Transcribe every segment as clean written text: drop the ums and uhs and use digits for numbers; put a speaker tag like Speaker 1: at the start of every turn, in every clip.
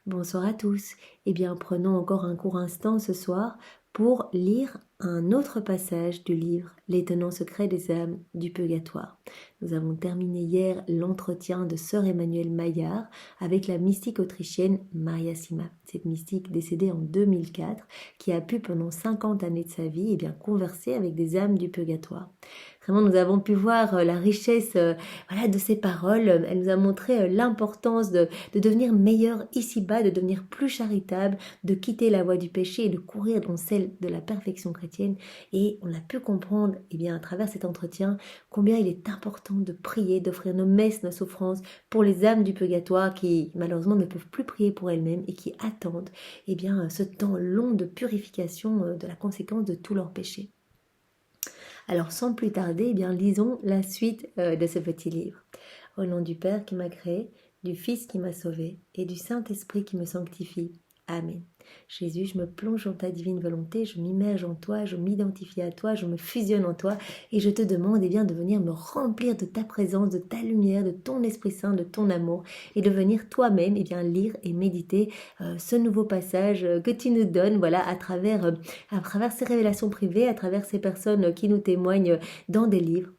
Speaker 1: Bonsoir à tous. Eh bien, prenons encore un court instant ce soir pour lire un autre passage du livre L'étonnant secret des âmes du purgatoire. Nous avons terminé hier l'entretien de sœur Emmanuelle Maillard avec la mystique autrichienne Maria Sima. Cette mystique décédée en 2004 qui a pu pendant 50 années de sa vie converser avec des âmes du purgatoire. Vraiment, nous avons pu voir la richesse de ses paroles. Elle nous a montré l'importance de devenir meilleur ici-bas, de devenir plus charitable, de quitter la voie du péché et de courir dans celle de la perfection chrétienne. Et on a pu comprendre, à travers cet entretien, combien il est important de prier, d'offrir nos messes, nos souffrances pour les âmes du purgatoire qui, malheureusement, ne peuvent plus prier pour elles-mêmes et qui attendent, ce temps long de purification de la conséquence de tous leurs péchés. Alors, sans plus tarder, lisons la suite de ce petit livre. Au nom du Père qui m'a créé, du Fils qui m'a sauvé et du Saint-Esprit qui me sanctifie. Amen. Jésus, je me plonge dans ta divine volonté, je m'immerge en toi, je m'identifie à toi, je me fusionne en toi et je te demande de venir me remplir de ta présence, de ta lumière, de ton Esprit Saint, de ton amour et de venir toi-même lire et méditer ce nouveau passage que tu nous donnes à travers ces révélations privées, à travers ces personnes qui nous témoignent dans des livres,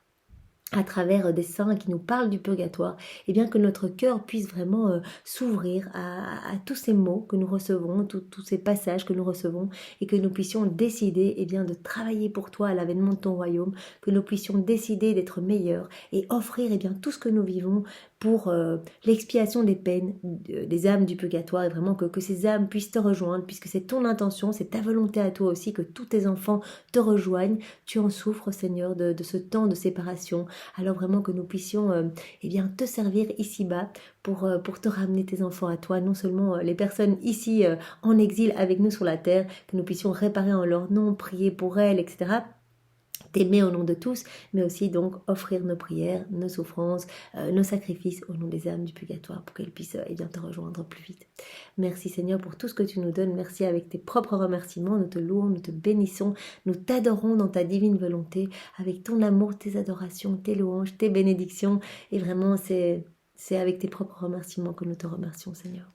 Speaker 1: à travers des saints qui nous parlent du purgatoire, que notre cœur puisse vraiment s'ouvrir à tous ces mots que nous recevons, tous ces passages que nous recevons, et que nous puissions décider de travailler pour toi à l'avènement de ton royaume, que nous puissions décider d'être meilleurs et offrir tout ce que nous vivons pour l'expiation des peines des âmes du purgatoire, et vraiment que ces âmes puissent te rejoindre, puisque c'est ton intention, c'est ta volonté à toi aussi, que tous tes enfants te rejoignent. Tu en souffres, Seigneur, de ce temps de séparation. Alors vraiment que nous puissions te servir ici-bas pour te ramener tes enfants à toi, non seulement les personnes ici en exil avec nous sur la terre, que nous puissions réparer en leur nom, prier pour elles, etc., t'aimer au nom de tous, mais aussi donc offrir nos prières, nos souffrances, nos sacrifices au nom des âmes du purgatoire pour qu'elles puissent te rejoindre plus vite. Merci Seigneur pour tout ce que tu nous donnes. Merci avec tes propres remerciements. Nous te louons, nous te bénissons, nous t'adorons dans ta divine volonté, avec ton amour, tes adorations, tes louanges, tes bénédictions. Et vraiment, c'est avec tes propres remerciements que nous te remercions Seigneur.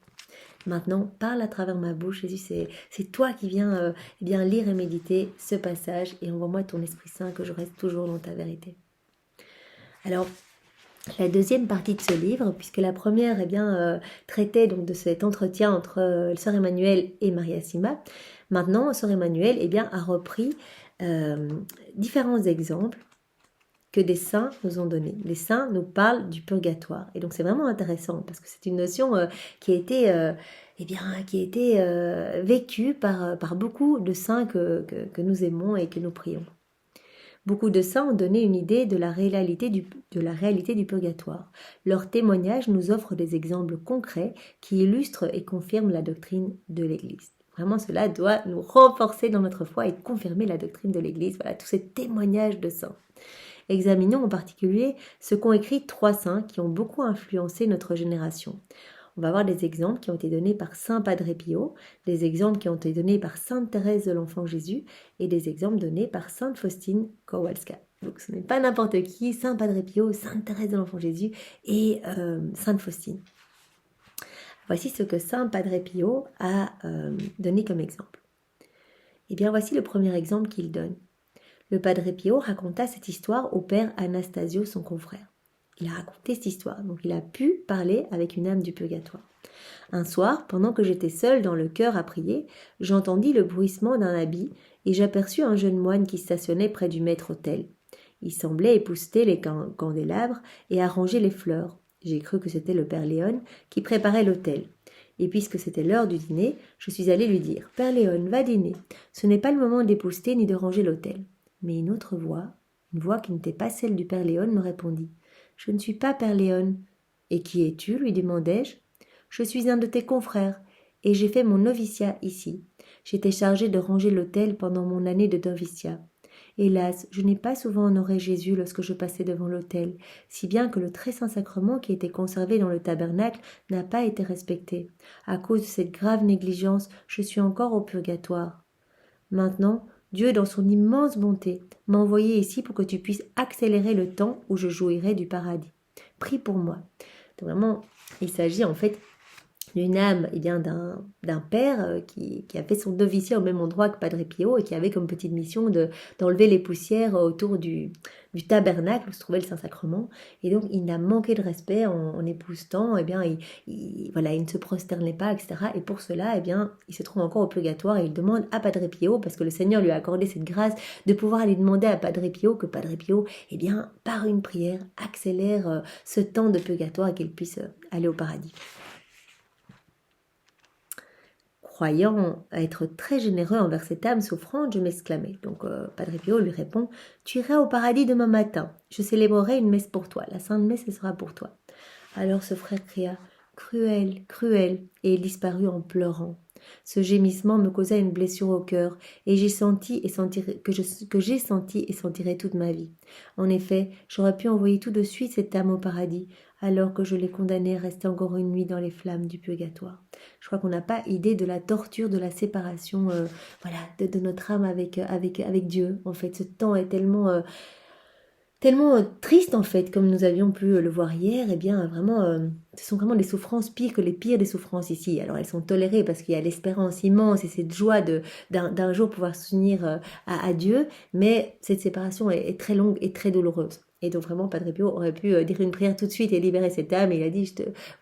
Speaker 1: Maintenant, parle à travers ma bouche, Jésus, c'est toi qui viens lire et méditer ce passage et envoie-moi ton Esprit Saint que je reste toujours dans ta vérité. Alors, la deuxième partie de ce livre, puisque la première traitait donc de cet entretien entre Sœur Emmanuelle et Maria Sima, maintenant Sœur Emmanuelle a repris différents exemples que des saints nous ont donné. Les saints nous parlent du purgatoire. Et donc c'est vraiment intéressant parce que c'est une notion qui a été vécue par beaucoup de saints que nous aimons et que nous prions. Beaucoup de saints ont donné une idée de la réalité du purgatoire. Leurs témoignages nous offrent des exemples concrets qui illustrent et confirment la doctrine de l'Église. Vraiment, cela doit nous renforcer dans notre foi et confirmer la doctrine de l'Église. Voilà, tous ces témoignages de saints. Examinons en particulier ce qu'ont écrit 3 saints qui ont beaucoup influencé notre génération. On va voir des exemples qui ont été donnés par Saint Padre Pio, des exemples qui ont été donnés par Sainte Thérèse de l'Enfant Jésus et des exemples donnés par Sainte Faustine Kowalska. Donc ce n'est pas n'importe qui, Saint Padre Pio, Sainte Thérèse de l'Enfant Jésus et Sainte Faustine. Voici ce que Saint Padre Pio a donné comme exemple. Voici le premier exemple qu'il donne. Le Padre Pio raconta cette histoire au père Anastasio, son confrère. Il a raconté cette histoire, donc il a pu parler avec une âme du purgatoire. Un soir, pendant que j'étais seule dans le chœur à prier, j'entendis le bruissement d'un habit et j'aperçus un jeune moine qui stationnait près du maître-autel. Il semblait épousseter les candélabres et arranger les fleurs. J'ai cru que c'était le père Léon qui préparait l'autel. Et puisque c'était l'heure du dîner, je suis allée lui dire « Père Léon, va dîner. Ce n'est pas le moment d'épousseter ni de ranger l'autel. » Mais une autre voix, une voix qui n'était pas celle du père Léon, me répondit « Je ne suis pas père Léon. »« Et qui es-tu » lui demandai-je. « Je suis un de tes confrères, et j'ai fait mon noviciat ici. J'étais chargée de ranger l'autel pendant mon année de noviciat. Hélas, je n'ai pas souvent honoré Jésus lorsque je passais devant l'autel, si bien que le très saint sacrement qui était conservé dans le tabernacle n'a pas été respecté. À cause de cette grave négligence, je suis encore au purgatoire. Maintenant, Dieu, dans son immense bonté, m'a envoyé ici pour que tu puisses accélérer le temps où je jouirai du paradis. Prie pour moi. Donc vraiment, il s'agit en fait d'une âme, eh bien d'un père qui a fait son noviciat au même endroit que Padre Pio et qui avait comme petite mission d'enlever les poussières autour du tabernacle où se trouvait le Saint-Sacrement. Et donc il n'a manqué de respect en époussetant, eh bien voilà, il ne se prosternait pas, etc. Et pour cela, eh bien, il se trouve encore au purgatoire et il demande à Padre Pio, parce que le Seigneur lui a accordé cette grâce de pouvoir aller demander à Padre Pio que Padre Pio, eh bien, par une prière, accélère ce temps de purgatoire et qu'il puisse aller au paradis. Croyant être très généreux envers cette âme souffrante, je m'exclamais. Donc Padre Pio lui répond, tu iras au paradis demain matin, je célébrerai une messe pour toi, la sainte messe sera pour toi. Alors ce frère cria, cruel, cruel, et il disparut en pleurant. Ce gémissement me causa une blessure au cœur, et j'ai senti et sentirai, que j'ai senti et sentirai toute ma vie. En effet, j'aurais pu envoyer tout de suite cette âme au paradis, alors que je l'ai condamnée à rester encore une nuit dans les flammes du purgatoire. Je crois qu'on n'a pas idée de la torture, de la séparation, voilà, de notre âme avec Dieu. En fait, ce temps est tellement triste en fait, comme nous avions pu le voir hier. Eh bien, vraiment, ce sont vraiment des souffrances pires que les pires des souffrances ici. Alors, elles sont tolérées parce qu'il y a l'espérance immense et cette joie d'un jour pouvoir s'unir à Dieu, mais cette séparation est très longue et très douloureuse. Et donc vraiment, Padre Pio aurait pu dire une prière tout de suite et libérer cette âme. Et il a dit,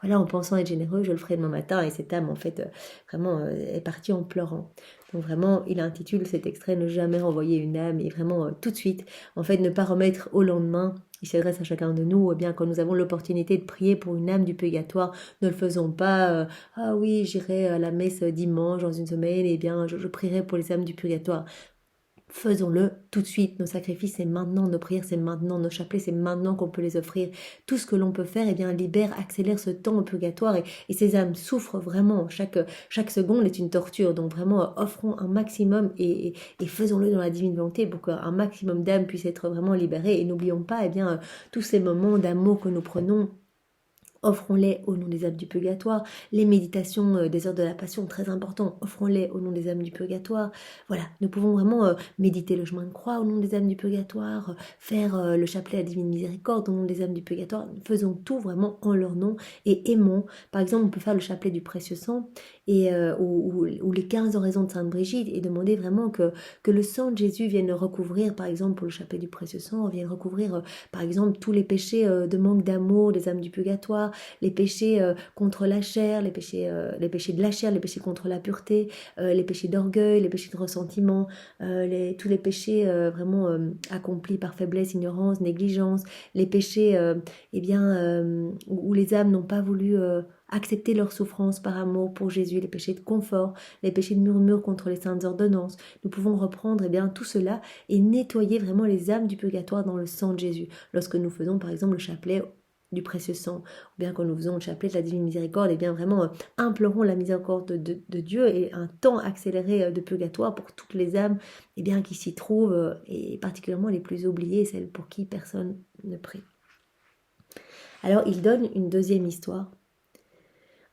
Speaker 1: voilà, en pensant être généreux, je le ferai demain matin. Et cette âme, en fait, vraiment est partie en pleurant. Donc vraiment, il intitule cet extrait Ne jamais renvoyer une âme. Et vraiment, tout de suite, en fait, ne pas remettre au lendemain. Il s'adresse à chacun de nous. Eh bien, quand nous avons l'opportunité de prier pour une âme du purgatoire, ne le faisons pas. Ah oui, j'irai à la messe dimanche dans une semaine. Eh bien, je prierai pour les âmes du purgatoire. Faisons-le tout de suite. Nos sacrifices, c'est maintenant. Nos prières, c'est maintenant. Nos chapelets, c'est maintenant qu'on peut les offrir. Tout ce que l'on peut faire, eh bien, libère, accélère ce temps au purgatoire. Et ces âmes souffrent vraiment. Chaque seconde est une torture. Donc vraiment, offrons un maximum et faisons-le dans la divine volonté pour qu'un maximum d'âmes puissent être vraiment libérées. Et n'oublions pas, eh bien, tous ces moments d'amour que nous prenons. Offrons-les au nom des âmes du purgatoire. Les méditations des heures de la passion, très important, offrons-les au nom des âmes du purgatoire. Voilà, nous pouvons vraiment méditer le chemin de croix au nom des âmes du purgatoire, faire le chapelet à la divine miséricorde au nom des âmes du purgatoire. Faisons tout vraiment en leur nom et aimons. Par exemple, on peut faire le chapelet du précieux sang et ou les 15 oraisons de Sainte Brigitte et demander vraiment que le sang de Jésus vienne recouvrir, par exemple pour le chapelet du précieux sang, vienne recouvrir par exemple tous les péchés de manque d'amour des âmes du purgatoire, les péchés contre la chair, les péchés de la chair, les péchés contre la pureté, les péchés d'orgueil, les péchés de ressentiment, tous les péchés vraiment accomplis par faiblesse, ignorance, négligence, les péchés où les âmes n'ont pas voulu accepter leur souffrance par amour pour Jésus, les péchés de confort, les péchés de murmure contre les saintes ordonnances. Nous pouvons reprendre tout cela et nettoyer vraiment les âmes du purgatoire dans le sang de Jésus. Lorsque nous faisons par exemple le chapelet du précieux sang, ou bien quand nous faisons le chapelet de la divine miséricorde, et bien vraiment implorons la miséricorde de Dieu et un temps accéléré de purgatoire pour toutes les âmes qui s'y trouvent, et particulièrement les plus oubliées, celles pour qui personne ne prie. Alors il donne une deuxième histoire.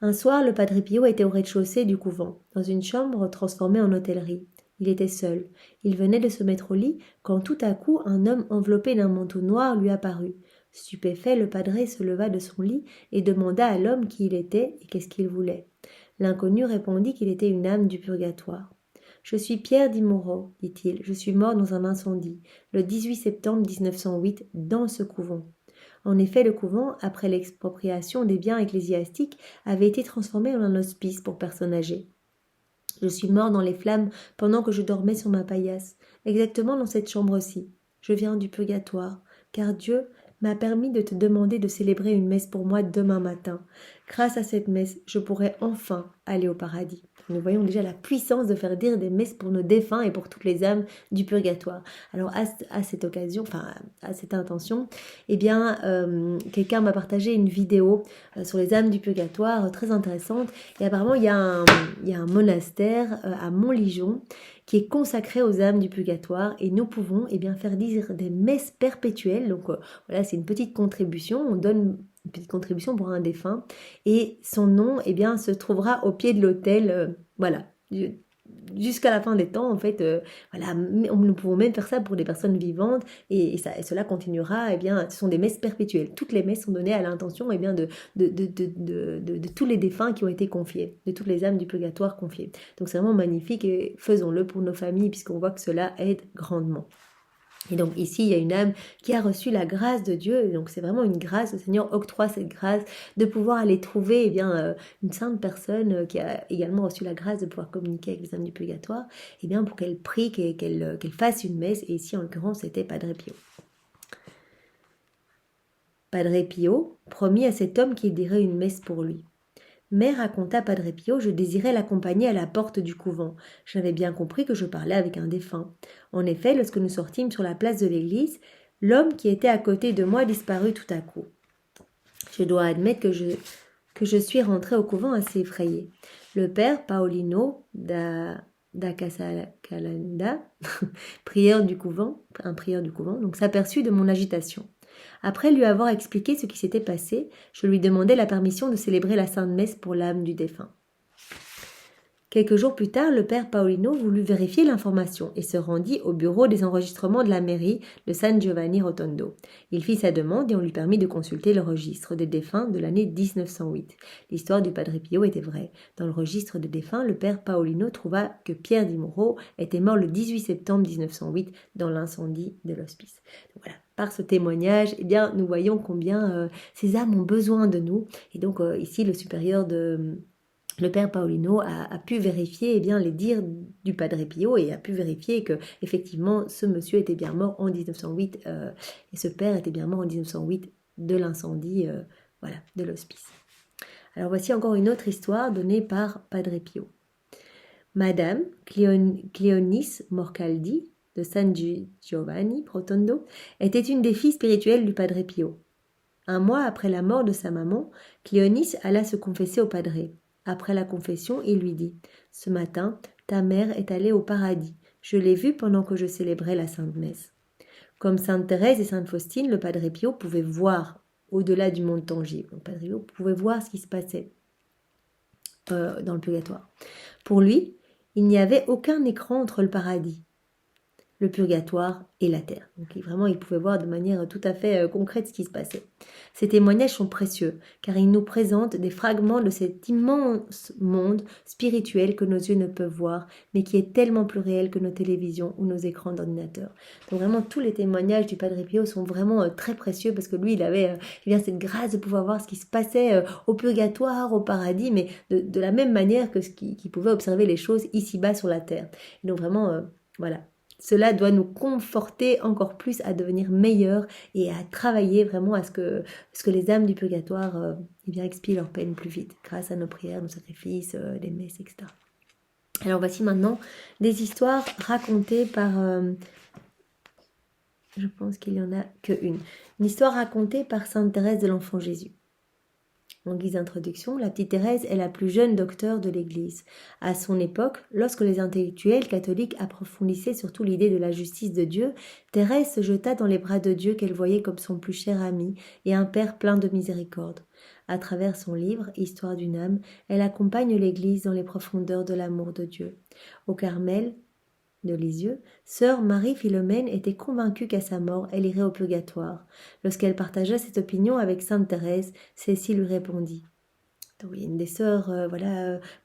Speaker 1: Un soir, le Padre Pio était au rez-de-chaussée du couvent, dans une chambre transformée en hôtellerie. Il était seul. Il venait de se mettre au lit quand tout à coup un homme enveloppé d'un manteau noir lui apparut. Stupéfait, le padre se leva de son lit et demanda à l'homme qui il était et qu'est-ce qu'il voulait. L'inconnu répondit qu'il était une âme du purgatoire. « Je suis Pierre Di Moro, dit-il. Je suis mort dans un incendie, le 18 septembre 1908, dans ce couvent. » En effet, le couvent, après l'expropriation des biens ecclésiastiques, avait été transformé en un hospice pour personnes âgées. Je suis mort dans les flammes pendant que je dormais sur ma paillasse, exactement dans cette chambre-ci. Je viens du purgatoire, car Dieu m'a permis de te demander de célébrer une messe pour moi demain matin. Grâce à cette messe, je pourrai enfin aller au paradis. Nous voyons déjà la puissance de faire dire des messes pour nos défunts et pour toutes les âmes du purgatoire. Alors à cette occasion, à cette intention, quelqu'un m'a partagé une vidéo sur les âmes du purgatoire très intéressante. Et apparemment, il y a un monastère à Montligeon qui est consacré aux âmes du purgatoire et nous pouvons faire dire des messes perpétuelles. Donc voilà, c'est une petite contribution, on donne une petite contribution pour un défunt et son nom se trouvera au pied de l'autel, voilà, jusqu'à la fin des temps, en fait, voilà, nous pouvons même faire ça pour des personnes vivantes, et cela continuera, ce sont des messes perpétuelles. Toutes les messes sont données à l'intention, de tous les défunts qui ont été confiés, de toutes les âmes du purgatoire confiées. Donc c'est vraiment magnifique, et faisons-le pour nos familles, puisqu'on voit que cela aide grandement. Et donc ici, il y a une âme qui a reçu la grâce de Dieu, et donc c'est vraiment une grâce, le Seigneur octroie cette grâce de pouvoir aller trouver une sainte personne qui a également reçu la grâce de pouvoir communiquer avec les âmes du purgatoire, pour qu'elle prie, qu'elle fasse une messe, et ici en l'occurrence c'était Padre Pio. Padre Pio promit à cet homme qu'il dirait une messe pour lui. Mais, raconta Padre Pio, je désirais l'accompagner à la porte du couvent. J'avais bien compris que je parlais avec un défunt. En effet, lorsque nous sortîmes sur la place de l'église, l'homme qui était à côté de moi disparut tout à coup. Je dois admettre que je suis rentrée au couvent assez effrayée. Le père Paolino da Casalanda, un prieur du couvent, donc s'aperçut de mon agitation. Après lui avoir expliqué ce qui s'était passé, je lui demandai la permission de célébrer la Sainte Messe pour l'âme du défunt. Quelques jours plus tard, le père Paolino voulut vérifier l'information et se rendit au bureau des enregistrements de la mairie de San Giovanni Rotondo. Il fit sa demande et on lui permit de consulter le registre des défunts de l'année 1908. L'histoire du Padre Pio était vraie. Dans le registre des défunts, le père Paolino trouva que Pierre Di Moro était mort le 18 septembre 1908 dans l'incendie de l'hospice. Donc voilà. Par ce témoignage, nous voyons combien ces âmes ont besoin de nous. Et donc ici, le père Paolino a pu vérifier les dires du Padre Pio, et a pu vérifier que effectivement ce monsieur était bien mort en 1908 et ce père était bien mort en 1908 de l'incendie de l'hospice. Alors voici encore une autre histoire donnée par Padre Pio. Madame Cleonis Morcaldi de San Giovanni Rotondo était une des filles spirituelles du Padre Pio. Un mois après la mort de sa maman, Cleonis alla se confesser au Padre. Après la confession, il lui dit « Ce matin, ta mère est allée au paradis. Je l'ai vue pendant que je célébrais la Sainte Messe. » Comme Sainte Thérèse et Sainte Faustine, le Padre Pio pouvait voir au-delà du monde tangible. Le Padre Pio pouvait voir ce qui se passait dans le purgatoire. Pour lui, il n'y avait aucun écran entre le paradis, le purgatoire et la terre. Donc vraiment, il pouvait voir de manière tout à fait concrète ce qui se passait. Ces témoignages sont précieux, car ils nous présentent des fragments de cet immense monde spirituel que nos yeux ne peuvent voir, mais qui est tellement plus réel que nos télévisions ou nos écrans d'ordinateur. Donc vraiment, tous les témoignages du Padre Pio sont vraiment très précieux, parce que lui, il avait cette grâce de pouvoir voir ce qui se passait au purgatoire, au paradis, mais de la même manière que qu'il pouvait observer les choses ici-bas sur la terre. Et donc vraiment, voilà. Cela doit nous conforter encore plus à devenir meilleurs et à travailler vraiment à ce que les âmes du purgatoire expient leur peine plus vite grâce à nos prières, nos sacrifices, les messes, etc. Alors voici maintenant des histoires racontées par... je pense qu'il n'y en a qu'une. Une histoire racontée par Sainte Thérèse de l'Enfant Jésus. En guise d'introduction, la petite Thérèse est la plus jeune docteure de l'Église. À son époque, lorsque les intellectuels catholiques approfondissaient surtout l'idée de la justice de Dieu, Thérèse se jeta dans les bras de Dieu qu'elle voyait comme son plus cher ami et un Père plein de miséricorde. À travers son livre « Histoire d'une âme », elle accompagne l'Église dans les profondeurs de l'amour de Dieu. Au Carmel de Lisieux, sœur Marie-Philomène était convaincue qu'à sa mort, elle irait au purgatoire. Lorsqu'elle partagea cette opinion avec Sainte Thérèse, celle-ci lui répondit. Donc, il y a une des sœurs,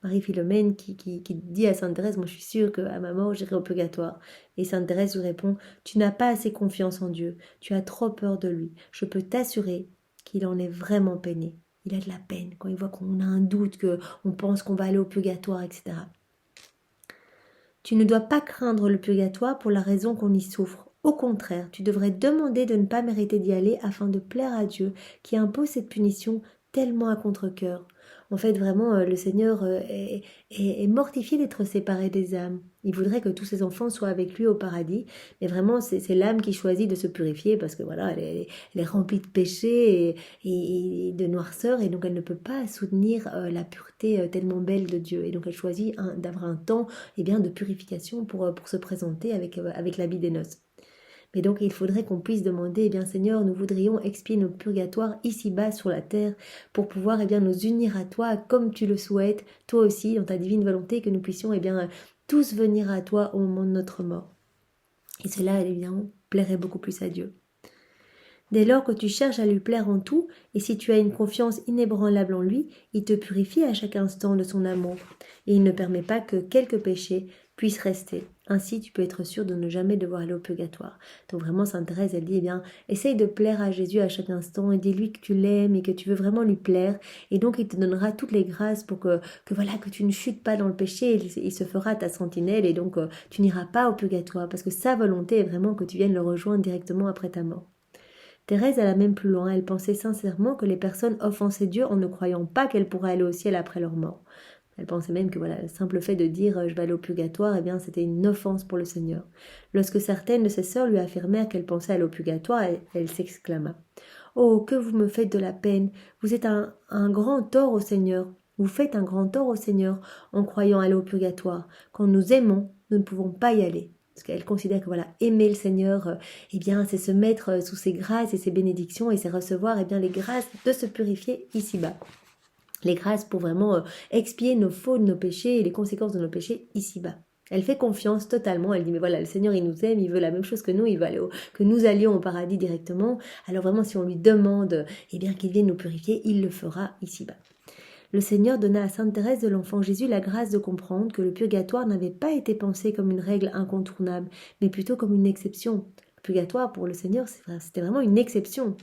Speaker 1: Marie-Philomène, qui dit à Sainte Thérèse, moi je suis sûre qu'à ma mort, j'irai au purgatoire. Et Sainte Thérèse lui répond, tu n'as pas assez confiance en Dieu, tu as trop peur de lui. Je peux t'assurer qu'il en est vraiment peiné. Il a de la peine quand il voit qu'on a un doute, qu'on pense qu'on va aller au purgatoire, etc. Tu ne dois pas craindre le purgatoire pour la raison qu'on y souffre. Au contraire, tu devrais demander de ne pas mériter d'y aller afin de plaire à Dieu qui impose cette punition tellement à contre-cœur. En fait, vraiment, le Seigneur est mortifié d'être séparé des âmes. Il voudrait que tous ses enfants soient avec lui au paradis, mais vraiment, c'est l'âme qui choisit de se purifier parce que voilà, elle est remplie de péchés et de noirceur, et donc elle ne peut pas soutenir la pureté tellement belle de Dieu. Et donc elle choisit d'avoir un temps de purification pour se présenter avec l'habit des noces. Mais donc il faudrait qu'on puisse demander, eh bien Seigneur, nous voudrions expier nos purgatoires ici-bas sur la terre pour pouvoir eh bien nous unir à toi comme tu le souhaites, toi aussi dans ta divine volonté, que nous puissions eh bien tous venir à toi au moment de notre mort. Et cela évidemment plairait beaucoup plus à Dieu. Dès lors que tu cherches à lui plaire en tout, et si tu as une confiance inébranlable en lui, il te purifie à chaque instant de son amour, et il ne permet pas que quelques péchés puissent rester. Ainsi, tu peux être sûr de ne jamais devoir aller au purgatoire. Donc vraiment, Sainte Thérèse, elle dit, eh bien, essaye de plaire à Jésus à chaque instant, et dis-lui que tu l'aimes et que tu veux vraiment lui plaire, et donc il te donnera toutes les grâces pour que voilà, que tu ne chutes pas dans le péché, il se fera ta sentinelle, et donc tu n'iras pas au purgatoire, parce que sa volonté est vraiment que tu viennes le rejoindre directement après ta mort. Thérèse alla même plus loin, elle pensait sincèrement que les personnes offensaient Dieu en ne croyant pas qu'elles pourraient aller au ciel après leur mort. Elle pensait même que voilà, le simple fait de dire je vais aller au purgatoire, eh bien c'était une offense pour le Seigneur. Lorsque certaines de ses sœurs lui affirmèrent qu'elles pensaient aller au purgatoire, elle s'exclama. Oh, que vous me faites de la peine, vous êtes un grand tort au Seigneur. Vous faites un grand tort au Seigneur en croyant aller au purgatoire. Quand nous aimons, nous ne pouvons pas y aller. Parce qu'elle considère que voilà, aimer le Seigneur, eh bien, c'est se mettre sous ses grâces et ses bénédictions et c'est recevoir eh bien, les grâces de se purifier ici-bas. Les grâces pour vraiment expier nos fautes, nos péchés et les conséquences de nos péchés ici-bas. Elle fait confiance totalement, elle dit mais voilà, le Seigneur il nous aime, il veut la même chose que nous, il veut que nous allions au paradis directement. Alors vraiment si on lui demande eh bien qu'il vienne nous purifier, il le fera ici-bas. Le Seigneur donna à Sainte Thérèse de l'Enfant Jésus la grâce de comprendre que le purgatoire n'avait pas été pensé comme une règle incontournable, mais plutôt comme une exception. Le purgatoire, pour le Seigneur, c'était vraiment une exception.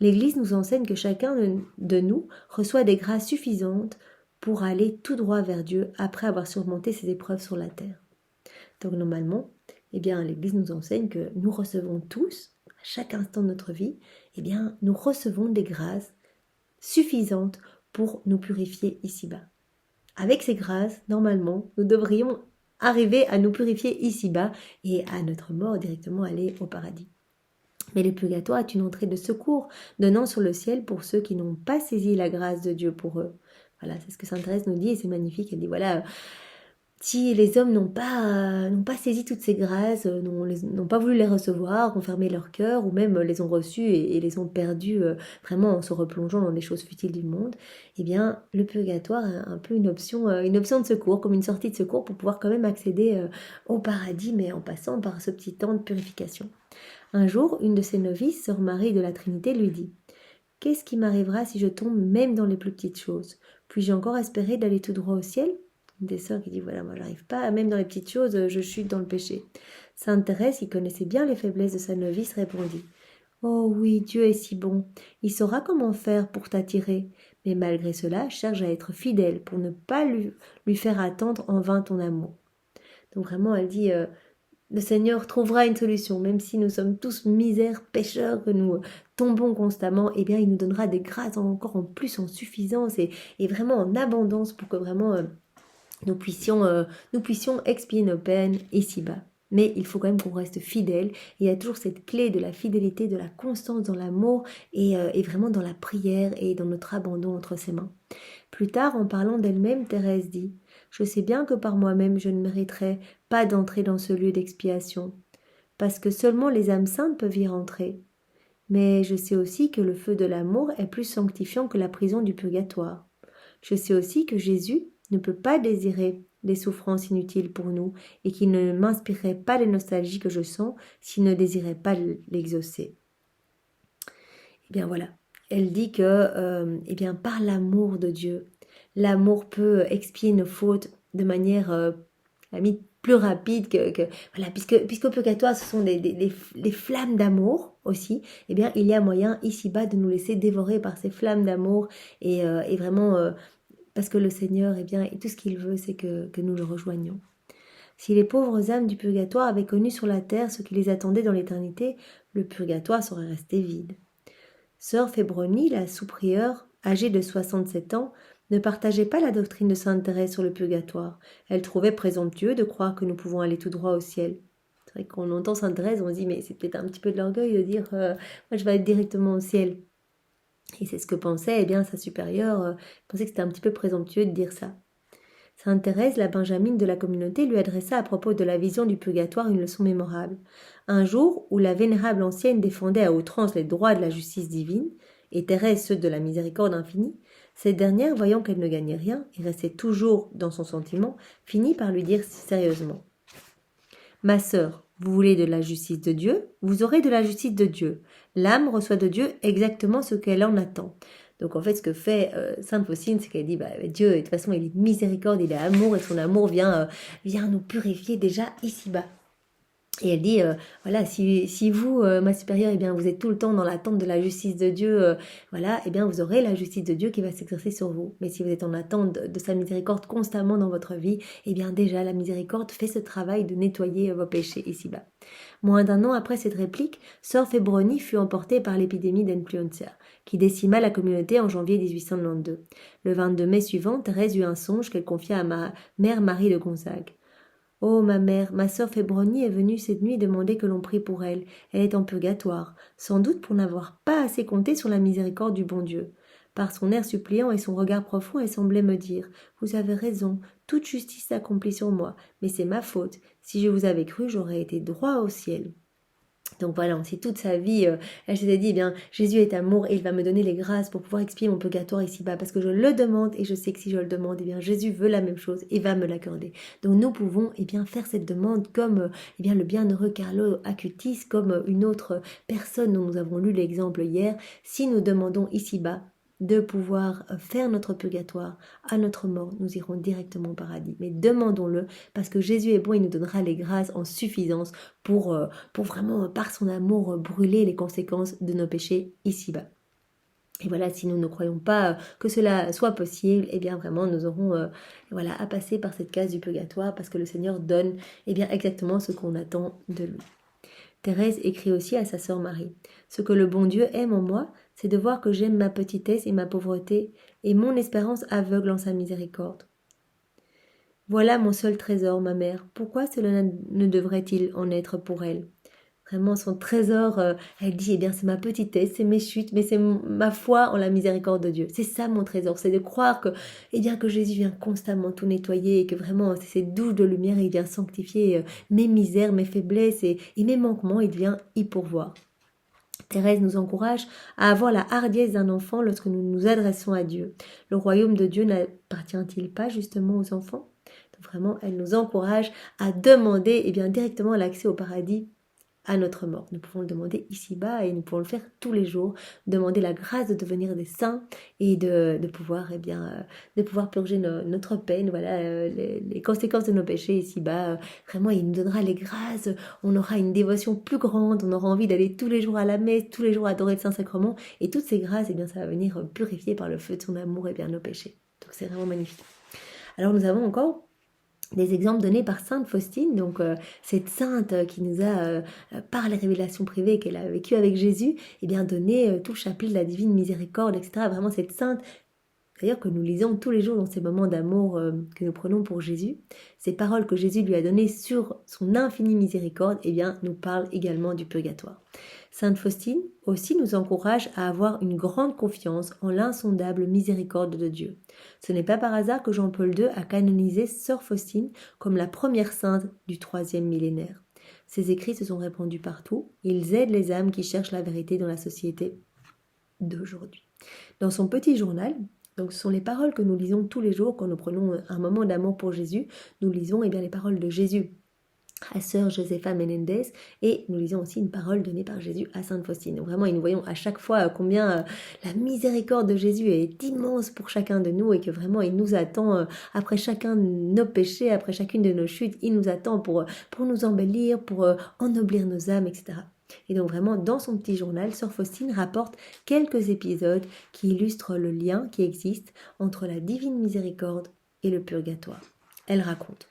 Speaker 1: L'Église nous enseigne que chacun de nous reçoit des grâces suffisantes pour aller tout droit vers Dieu après avoir surmonté ses épreuves sur la terre. Donc normalement, eh bien, l'Église nous enseigne que nous recevons tous, à chaque instant de notre vie, eh bien, nous recevons des grâces suffisantes pour nous purifier ici-bas. Avec ces grâces, normalement, nous devrions arriver à nous purifier ici-bas et à notre mort directement aller au paradis. Mais le purgatoire est une entrée de secours donnant sur le ciel pour ceux qui n'ont pas saisi la grâce de Dieu pour eux. Voilà, c'est ce que Sainte Thérèse nous dit et c'est magnifique. Elle dit voilà, si les hommes n'ont pas saisi toutes ces grâces, n'ont pas voulu les recevoir, ont fermé leur cœur, ou même les ont reçues et les ont perdues vraiment en se replongeant dans les choses futiles du monde, eh bien, le purgatoire est un peu une option de secours, comme une sortie de secours pour pouvoir quand même accéder au paradis, mais en passant par ce petit temps de purification. Un jour, une de ses novices, sœur Marie de la Trinité, lui dit « Qu'est-ce qui m'arrivera si je tombe même dans les plus petites choses? Puis-je encore espérer d'aller tout droit au ciel ?» Une des sœurs qui dit « Voilà, moi j'arrive pas, même dans les petites choses, je chute dans le péché. » Sainte Thérèse, qui connaissait bien les faiblesses de sa novice, répondit « Oh oui, Dieu est si bon, il saura comment faire pour t'attirer, mais malgré cela, cherche à être fidèle pour ne pas lui faire attendre en vain ton amour. » Donc vraiment, elle dit le Seigneur trouvera une solution, même si nous sommes tous misères, pécheurs, que nous tombons constamment, eh bien il nous donnera des grâces encore en plus en suffisance et vraiment en abondance pour que vraiment nous puissions expier nos peines ici-bas. Mais il faut quand même qu'on reste fidèle. Il y a toujours cette clé de la fidélité, de la constance dans l'amour et vraiment dans la prière et dans notre abandon entre ses mains. Plus tard, en parlant d'elle-même, Thérèse dit « Je sais bien que par moi-même je ne mériterais pas d'entrer dans ce lieu d'expiation, parce que seulement les âmes saintes peuvent y rentrer. Mais je sais aussi que le feu de l'amour est plus sanctifiant que la prison du purgatoire. Je sais aussi que Jésus ne peut pas désirer des souffrances inutiles pour nous et qu'il ne m'inspirerait pas les nostalgies que je sens s'il ne désirait pas l'exaucer. » Eh bien voilà, elle dit que eh bien, par l'amour de Dieu, l'amour peut expier nos fautes de manière plus rapide voilà, puisqu'au purgatoire ce sont les flammes d'amour aussi, eh bien il y a moyen ici-bas de nous laisser dévorer par ces flammes d'amour et vraiment parce que le Seigneur, eh bien, et tout ce qu'il veut, c'est que nous le rejoignions. Si les pauvres âmes du purgatoire avaient connu sur la terre ce qui les attendait dans l'éternité, le purgatoire serait resté vide. Sœur Fébronie, la sous-prieure, âgée de 67 ans, ne partageait pas la doctrine de Sainte Thérèse sur le purgatoire. Elle trouvait présomptueux de croire que nous pouvons aller tout droit au ciel. C'est vrai qu'on entend Sainte Thérèse, on se dit mais c'est peut-être un petit peu de l'orgueil de dire moi je vais aller directement au ciel. Et c'est ce que pensait eh bien sa supérieure, pensait que c'était un petit peu présomptueux de dire ça. Sainte Thérèse, la benjamine de la communauté, lui adressa à propos de la vision du purgatoire une leçon mémorable. Un jour où la vénérable ancienne défendait à outrance les droits de la justice divine, et Thérèse ceux de la miséricorde infinie, cette dernière, voyant qu'elle ne gagnait rien et restait toujours dans son sentiment, finit par lui dire sérieusement « Ma sœur, vous voulez de la justice de Dieu, vous aurez de la justice de Dieu. L'âme reçoit de Dieu exactement ce qu'elle en attend. » Donc en fait, ce que fait Sainte Faustine, c'est qu'elle dit Dieu, de toute façon, il est miséricorde, il est amour, et son amour vient nous purifier déjà ici-bas. Et elle dit, voilà, si vous, ma supérieure, eh bien, vous êtes tout le temps dans l'attente de la justice de Dieu, voilà, eh bien, vous aurez la justice de Dieu qui va s'exercer sur vous. Mais si vous êtes en attente de sa miséricorde constamment dans votre vie, eh bien, déjà, la miséricorde fait ce travail de nettoyer vos péchés ici-bas. Moins d'un an après cette réplique, sœur Fébroni fut emportée par l'épidémie d'influenza, qui décima la communauté en janvier 1892. Le 22 mai suivant, Thérèse eut un songe qu'elle confia à ma mère Marie de Gonzague. « Oh, ma mère, ma sœur Fébroni est venue cette nuit demander que l'on prie pour elle. Elle est en purgatoire, sans doute pour n'avoir pas assez compté sur la miséricorde du bon Dieu. » Par son air suppliant et son regard profond, elle semblait me dire « Vous avez raison, toute justice s'accomplit sur moi, mais c'est ma faute. Si je vous avais cru, j'aurais été droit au ciel. » Donc voilà, si toute sa vie, elle s'était dit, eh bien, Jésus est amour et il va me donner les grâces pour pouvoir expier mon purgatoire ici-bas, parce que je le demande et je sais que si je le demande, eh bien, Jésus veut la même chose et va me l'accorder. Donc nous pouvons, eh bien, faire cette demande comme, eh bien, le bienheureux Carlo Acutis, comme une autre personne dont nous avons lu l'exemple hier, si nous demandons ici-bas de pouvoir faire notre purgatoire à notre mort, nous irons directement au paradis. Mais demandons-le, parce que Jésus est bon, il nous donnera les grâces en suffisance pour vraiment, par son amour, brûler les conséquences de nos péchés ici-bas. Et voilà, si nous ne croyons pas que cela soit possible, eh bien vraiment, nous aurons à passer par cette case du purgatoire, parce que le Seigneur donne exactement ce qu'on attend de lui. Thérèse écrit aussi à sa sœur Marie. Ce que le bon Dieu aime en moi, c'est de voir que j'aime ma petitesse et ma pauvreté, et mon espérance aveugle en sa miséricorde. Voilà mon seul trésor, ma mère. Pourquoi cela ne devrait-il en être pour elle ? Vraiment, son trésor, elle dit, eh bien, c'est ma petitesse, c'est mes chutes, mais c'est ma foi en la miséricorde de Dieu. C'est ça mon trésor, c'est de croire que, que Jésus vient constamment tout nettoyer et que vraiment, c'est cette douche de lumière, il vient sanctifier mes misères, mes faiblesses et mes manquements, il vient y pourvoir. Thérèse nous encourage à avoir la hardiesse d'un enfant lorsque nous nous adressons à Dieu. Le royaume de Dieu n'appartient-il pas justement aux enfants ? Donc vraiment, elle nous encourage à demander directement l'accès au paradis à notre mort. Nous pouvons le demander ici-bas et nous pouvons le faire tous les jours, demander la grâce de devenir des saints et de pouvoir purger notre peine, les conséquences de nos péchés ici-bas. Vraiment, il nous donnera les grâces, on aura une dévotion plus grande, on aura envie d'aller tous les jours à la messe, tous les jours adorer le Saint-Sacrement, et toutes ces grâces, ça va venir purifier par le feu de son amour nos péchés. Donc c'est vraiment magnifique. Alors nous avons encore des exemples donnés par Sainte Faustine, donc cette sainte qui nous a, par les révélations privées qu'elle a vécues avec Jésus, donné tout le chapelet de la divine miséricorde, etc. Vraiment cette sainte, d'ailleurs que nous lisons tous les jours dans ces moments d'amour que nous prenons pour Jésus, ces paroles que Jésus lui a données sur son infinie miséricorde, nous parlent également du purgatoire. Sainte Faustine aussi nous encourage à avoir une grande confiance en l'insondable miséricorde de Dieu. Ce n'est pas par hasard que Jean-Paul II a canonisé Sœur Faustine comme la première sainte du IIIe millénaire. Ses écrits se sont répandus partout, ils aident les âmes qui cherchent la vérité dans la société d'aujourd'hui. Dans son petit journal, donc ce sont les paroles que nous lisons tous les jours quand nous prenons un moment d'amour pour Jésus, nous lisons les paroles de Jésus à sœur Josefa Menendez, et nous lisons aussi une parole donnée par Jésus à Sainte Faustine. Donc vraiment, nous voyons à chaque fois combien la miséricorde de Jésus est immense pour chacun de nous et que vraiment il nous attend après chacun de nos péchés, après chacune de nos chutes, il nous attend pour nous embellir, pour ennoblir nos âmes, etc. Et donc vraiment, dans son petit journal, sœur Faustine rapporte quelques épisodes qui illustrent le lien qui existe entre la divine miséricorde et le purgatoire. Elle raconte: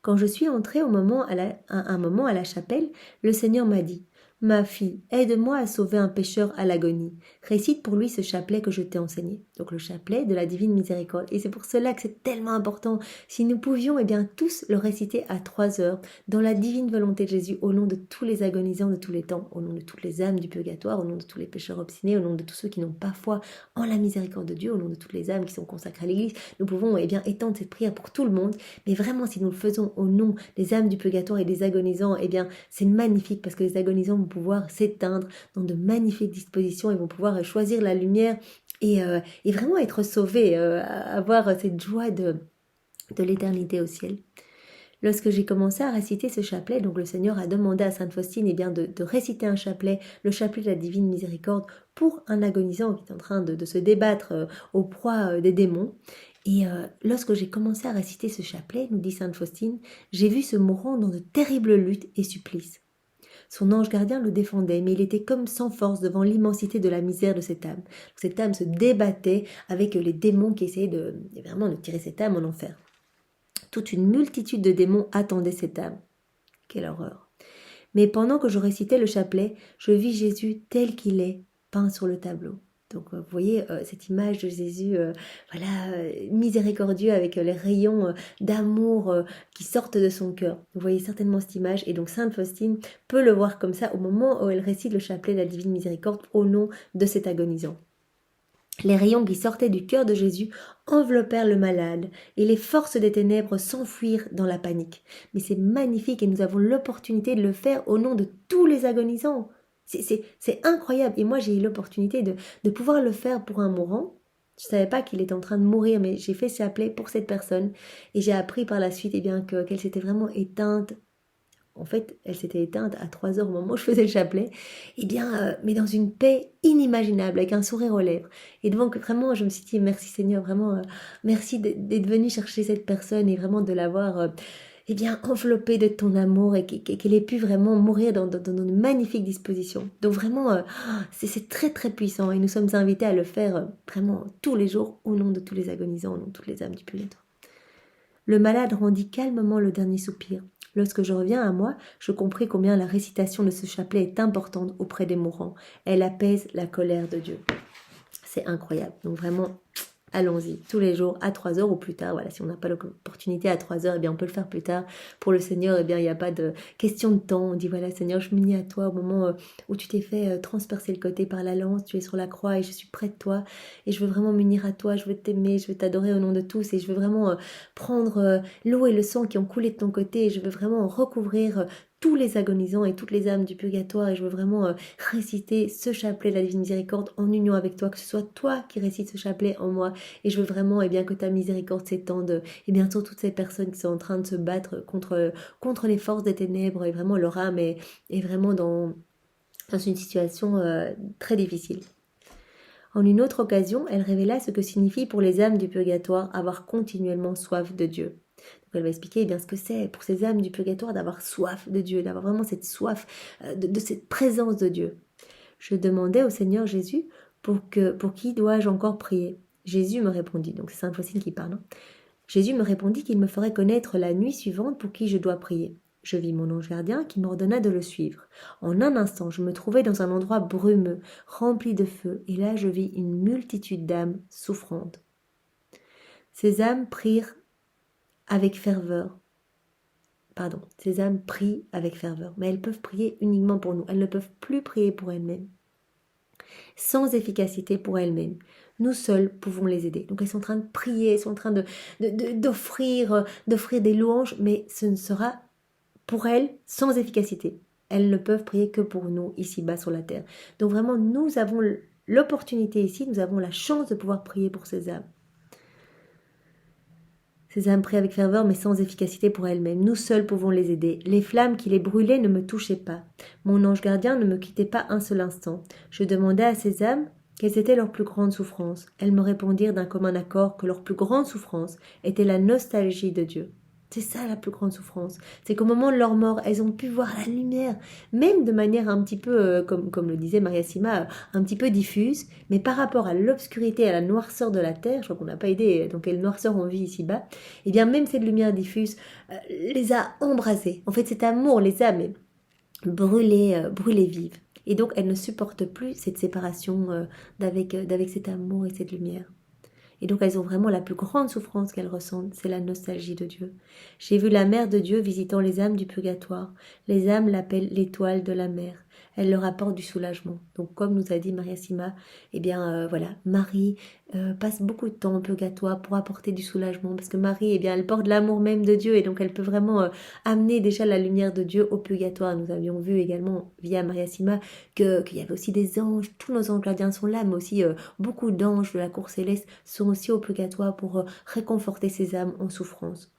Speaker 1: quand je suis entrée un moment à la chapelle, le Seigneur m'a dit « Ma fille, aide-moi à sauver un pécheur à l'agonie. Récite pour lui ce chapelet que je t'ai enseigné. Donc le chapelet de la divine miséricorde. Et c'est pour cela que c'est tellement important. Si nous pouvions tous le réciter à 3 heures, dans la divine volonté de Jésus, au nom de tous les agonisants de tous les temps, au nom de toutes les âmes du purgatoire, au nom de tous les pécheurs obstinés, au nom de tous ceux qui n'ont pas foi en la miséricorde de Dieu, au nom de toutes les âmes qui sont consacrées à l'Église, nous pouvons étendre cette prière pour tout le monde. Mais vraiment, si nous le faisons au nom des âmes du purgatoire et des agonisants, c'est magnifique parce que les agonisants vont pouvoir s'éteindre dans de magnifiques dispositions et vont pouvoir choisir la lumière et vraiment être sauvés, avoir cette joie de l'éternité au ciel. Lorsque j'ai commencé à réciter ce chapelet, donc le Seigneur a demandé à Sainte Faustine de réciter un chapelet, le chapelet de la divine miséricorde, pour un agonisant qui est en train de se débattre aux proies des démons. Et lorsque j'ai commencé à réciter ce chapelet, nous dit Sainte Faustine, j'ai vu ce mourant dans de terribles luttes et supplices. Son ange gardien le défendait, mais il était comme sans force devant l'immensité de la misère de cette âme. Cette âme se débattait avec les démons qui essayaient de tirer cette âme en enfer. Toute une multitude de démons attendaient cette âme. Quelle horreur! Mais pendant que je récitais le chapelet, je vis Jésus tel qu'il est, peint sur le tableau. Donc vous voyez cette image de Jésus miséricordieux avec les rayons d'amour qui sortent de son cœur. Vous voyez certainement cette image et donc Sainte Faustine peut le voir comme ça au moment où elle récite le chapelet de la divine miséricorde au nom de cet agonisant. Les rayons qui sortaient du cœur de Jésus enveloppèrent le malade et les forces des ténèbres s'enfuirent dans la panique. Mais c'est magnifique et nous avons l'opportunité de le faire au nom de tous les agonisants. C'est incroyable. Et moi, j'ai eu l'opportunité de pouvoir le faire pour un mourant. Je ne savais pas qu'il était en train de mourir, mais j'ai fait ce chapelet pour cette personne. Et j'ai appris par la suite qu'elle s'était vraiment éteinte. En fait, elle s'était éteinte à 3 heures au moment où je faisais le chapelet. Mais dans une paix inimaginable, avec un sourire aux lèvres. Et donc, vraiment, je me suis dit, merci Seigneur, vraiment, merci d'être venu chercher cette personne et vraiment de l'avoir... enveloppée de ton amour et qu'elle ait pu vraiment mourir dans de magnifiques dispositions. Donc vraiment, c'est très très puissant et nous sommes invités à le faire vraiment tous les jours au nom de tous les agonisants, au nom de toutes les âmes du purgatoire. Le malade rendit calmement le dernier soupir. Lorsque je reviens à moi, je compris combien la récitation de ce chapelet est importante auprès des mourants. Elle apaise la colère de Dieu. C'est incroyable. Donc vraiment... allons-y, tous les jours, à 3 heures ou plus tard. Voilà, si on n'a pas l'opportunité à 3 heures, on peut le faire plus tard. Pour le Seigneur, il n'y a pas de question de temps. On dit, voilà, Seigneur, je m'unis à toi au moment où tu t'es fait transpercer le côté par la lance, tu es sur la croix et je suis près de toi. Et je veux vraiment m'unir à toi, je veux t'aimer, je veux t'adorer au nom de tous. Et je veux vraiment prendre l'eau et le sang qui ont coulé de ton côté. Et je veux vraiment recouvrir tous les agonisants et toutes les âmes du purgatoire et je veux vraiment réciter ce chapelet de la divine miséricorde en union avec toi, que ce soit toi qui récites ce chapelet en moi et je veux vraiment que ta miséricorde s'étende sur toutes ces personnes qui sont en train de se battre contre les forces des ténèbres et vraiment leur âme est vraiment dans une situation très difficile. En une autre occasion, elle révéla ce que signifie pour les âmes du purgatoire avoir continuellement soif de Dieu. Donc elle va expliquer ce que c'est pour ces âmes du purgatoire d'avoir soif de Dieu, d'avoir vraiment cette soif de cette présence de Dieu. Je demandais au Seigneur Jésus pour qui dois-je encore prier. Jésus me répondit, donc c'est Sainte Faustine qui parle. Jésus me répondit qu'il me ferait connaître la nuit suivante pour qui je dois prier. Je vis mon ange gardien qui m'ordonna de le suivre. En un instant, je me trouvais dans un endroit brumeux, rempli de feu, et là je vis une multitude d'âmes souffrantes. Ces âmes prient avec ferveur, mais elles peuvent prier uniquement pour nous. Elles ne peuvent plus prier pour elles-mêmes, sans efficacité pour elles-mêmes. Nous seuls pouvons les aider. Donc elles sont en train de prier, elles sont en train d'offrir des louanges, mais ce ne sera pour elles sans efficacité. Elles ne peuvent prier que pour nous ici-bas sur la terre. Donc vraiment, nous avons l'opportunité ici, nous avons la chance de pouvoir prier pour ces âmes. Ces âmes prient avec ferveur, mais sans efficacité pour elles-mêmes. Nous seuls pouvons les aider. Les flammes qui les brûlaient ne me touchaient pas. Mon ange gardien ne me quittait pas un seul instant. Je demandais à ces âmes quelles étaient leurs plus grandes souffrances. Elles me répondirent d'un commun accord que leur plus grande souffrance était la nostalgie de Dieu. C'est ça la plus grande souffrance. C'est qu'au moment de leur mort, elles ont pu voir la lumière, même de manière un petit peu, comme le disait Maria Sima, un petit peu diffuse, mais par rapport à l'obscurité, à la noirceur de la terre, je crois qu'on n'a pas aidé dans quelle noirceur on vit ici-bas, même cette lumière diffuse les a embrasées. En fait, cet amour les a brûlée vive. Et donc, elle ne supporte plus cette séparation d'avec cet amour et cette lumière. Et donc, elles ont vraiment la plus grande souffrance qu'elles ressentent, c'est la nostalgie de Dieu. J'ai vu la mère de Dieu visitant les âmes du purgatoire. Les âmes l'appellent l'étoile de la mer. Elle leur apporte du soulagement. Donc, comme nous a dit Maria Sima, eh bien, voilà, Marie passe beaucoup de temps au purgatoire pour apporter du soulagement, parce que Marie, eh bien, elle porte l'amour même de Dieu, et donc elle peut vraiment amener déjà la lumière de Dieu au purgatoire. Nous avions vu également, via Maria Sima, qu'il y avait aussi des anges, tous nos anges gardiens sont là, mais aussi beaucoup d'anges de la cour céleste sont aussi au purgatoire pour réconforter ces âmes en souffrance.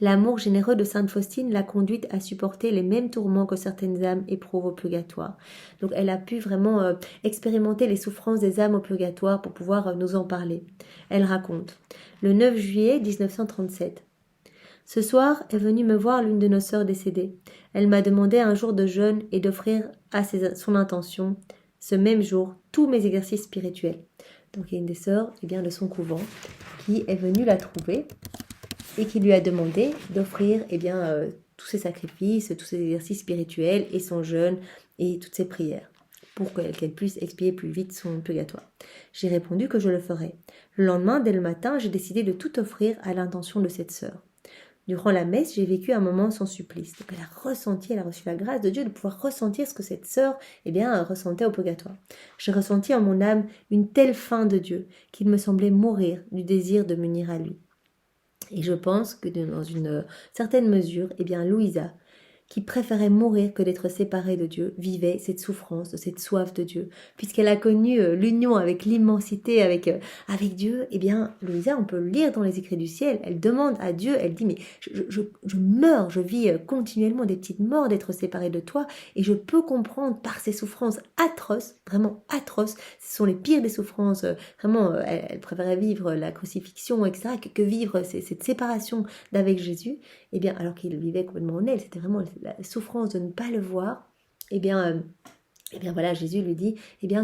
Speaker 1: L'amour généreux de Sainte Faustine l'a conduite à supporter les mêmes tourments que certaines âmes éprouvent au purgatoire. Donc elle a pu vraiment expérimenter les souffrances des âmes au purgatoire pour pouvoir nous en parler. Elle raconte: le 9 juillet 1937. Ce soir est venue me voir l'une de nos sœurs décédées. Elle m'a demandé un jour de jeûne et d'offrir à son intention, ce même jour, tous mes exercices spirituels. Donc il y a une des sœurs de son couvent qui est venue la trouver et qui lui a demandé d'offrir tous ses sacrifices, tous ses exercices spirituels et son jeûne et toutes ses prières pour qu'elle puisse expier plus vite son purgatoire. J'ai répondu que je le ferais. Le lendemain, dès le matin, j'ai décidé de tout offrir à l'intention de cette sœur. Durant la messe, j'ai vécu un moment sans supplice. Donc elle a reçu la grâce de Dieu de pouvoir ressentir ce que cette sœur ressentait au purgatoire. J'ai ressenti en mon âme une telle faim de Dieu qu'il me semblait mourir du désir de m'unir à lui. Et je pense que dans une certaine mesure, Louisa, qui préférait mourir que d'être séparée de Dieu, vivait cette souffrance, cette soif de Dieu. Puisqu'elle a connu l'union avec l'immensité, avec Dieu, Louisa, on peut le lire dans les écrits du ciel, elle demande à Dieu, elle dit, mais je meurs, je vis continuellement des petites morts d'être séparée de toi, et je peux comprendre par ces souffrances atroces, vraiment atroces, ce sont les pires des souffrances, elle préférait vivre la crucifixion, etc., que vivre cette séparation d'avec Jésus, alors qu'il vivait complètement en elle, c'était vraiment la souffrance de ne pas le voir, Jésus lui dit,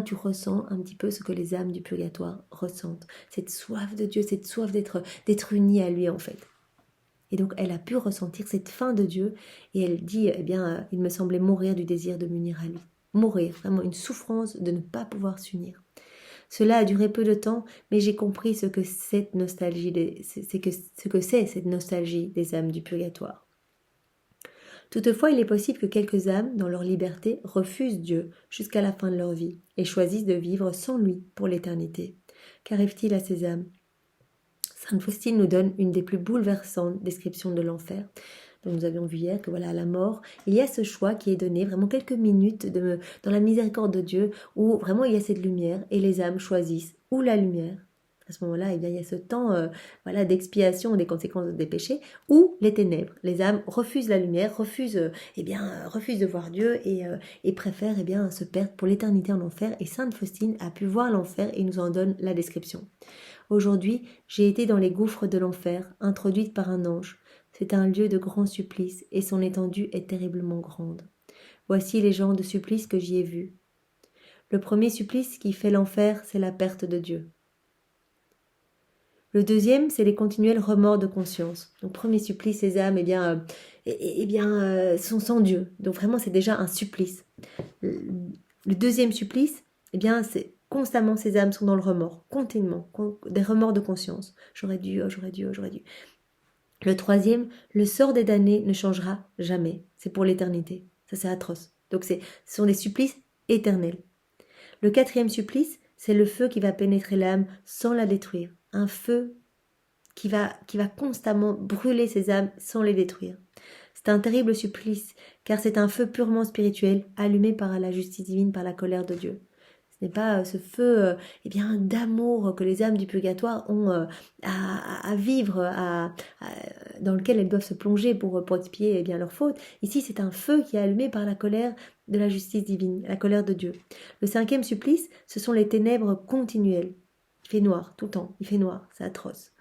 Speaker 1: tu ressens un petit peu ce que les âmes du purgatoire ressentent, cette soif de Dieu, cette soif d'être unie à lui en fait. Et donc elle a pu ressentir cette faim de Dieu, et elle dit, il me semblait mourir du désir de m'unir à lui. Mourir, vraiment une souffrance de ne pas pouvoir s'unir. Cela a duré peu de temps, mais j'ai compris ce que c'est cette nostalgie des âmes du purgatoire. Toutefois, il est possible que quelques âmes, dans leur liberté, refusent Dieu jusqu'à la fin de leur vie et choisissent de vivre sans lui pour l'éternité. Qu'arrive-t-il à ces âmes ? Sainte Faustine nous donne une des plus bouleversantes descriptions de l'enfer. Donc nous avions vu hier que à la mort, il y a ce choix qui est donné, vraiment quelques minutes dans la miséricorde de Dieu, où vraiment il y a cette lumière et les âmes choisissent ou la lumière. À ce moment-là, il y a ce temps d'expiation des conséquences des péchés, ou les ténèbres. Les âmes refusent la lumière, refusent de voir Dieu et préfèrent se perdre pour l'éternité en enfer. Et Sainte Faustine a pu voir l'enfer et nous en donne la description. Aujourd'hui, j'ai été dans les gouffres de l'enfer, introduite par un ange. C'est un lieu de grand supplice et son étendue est terriblement grande. Voici les genres de supplices que j'y ai vus. Le premier supplice qui fait l'enfer, c'est la perte de Dieu. Le deuxième, c'est les continuels remords de conscience. Donc, premier supplice, ces âmes, sont sans Dieu. Donc, vraiment, c'est déjà un supplice. Le deuxième supplice, c'est constamment ces âmes sont dans le remords, continuellement, des remords de conscience. J'aurais dû. Le troisième, le sort des damnés ne changera jamais. C'est pour l'éternité. Ça, c'est atroce. Donc, ce sont des supplices éternels. Le quatrième supplice, c'est le feu qui va pénétrer l'âme sans la détruire. Un feu qui va constamment brûler ces âmes sans les détruire. C'est un terrible supplice, car c'est un feu purement spirituel, allumé par la justice divine, par la colère de Dieu. Ce n'est pas ce feu d'amour que les âmes du purgatoire ont à vivre, dans lequel elles doivent se plonger pour expier leurs fautes. Ici, c'est un feu qui est allumé par la colère de la justice divine, la colère de Dieu. Le cinquième supplice, ce sont les ténèbres continuelles. Il fait noir tout le temps, il fait noir, c'est atroce.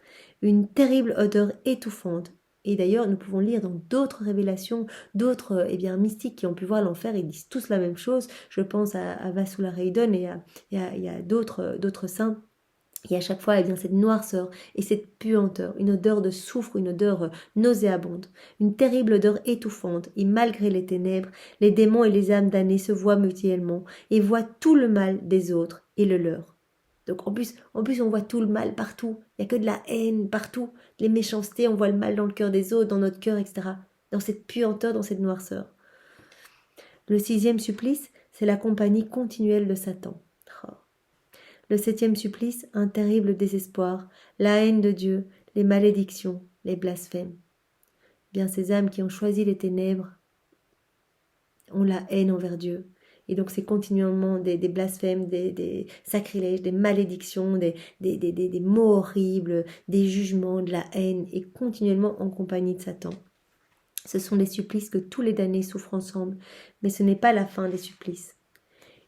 Speaker 1: Une terrible odeur étouffante. Et d'ailleurs, nous pouvons lire dans d'autres révélations, d'autres mystiques qui ont pu voir l'enfer, ils disent tous la même chose. Je pense à Vasula Reydon et il y a d'autres saints Et à chaque fois, eh bien, cette noirceur et cette puanteur, une odeur de soufre, une odeur nauséabonde, une terrible odeur étouffante, et malgré les ténèbres, les démons et les âmes damnées se voient mutuellement et voient tout le mal des autres et le leur. Donc en plus, on voit tout le mal partout. Il n'y a que de la haine partout, les méchancetés, on voit le mal dans le cœur des autres, dans notre cœur, etc. Dans cette puanteur, dans cette noirceur. Le 6e supplice, c'est la compagnie continuelle de Satan. Oh. Le 7e supplice, un terrible désespoir, la haine de Dieu, les malédictions, les blasphèmes. Bien ces âmes qui ont choisi les ténèbres ont la haine envers Dieu. Et donc c'est continuellement des blasphèmes, des sacrilèges, des malédictions, des mots horribles, des jugements, de la haine, et continuellement en compagnie de Satan. Ce sont des supplices que tous les damnés souffrent ensemble, mais ce n'est pas la fin des supplices.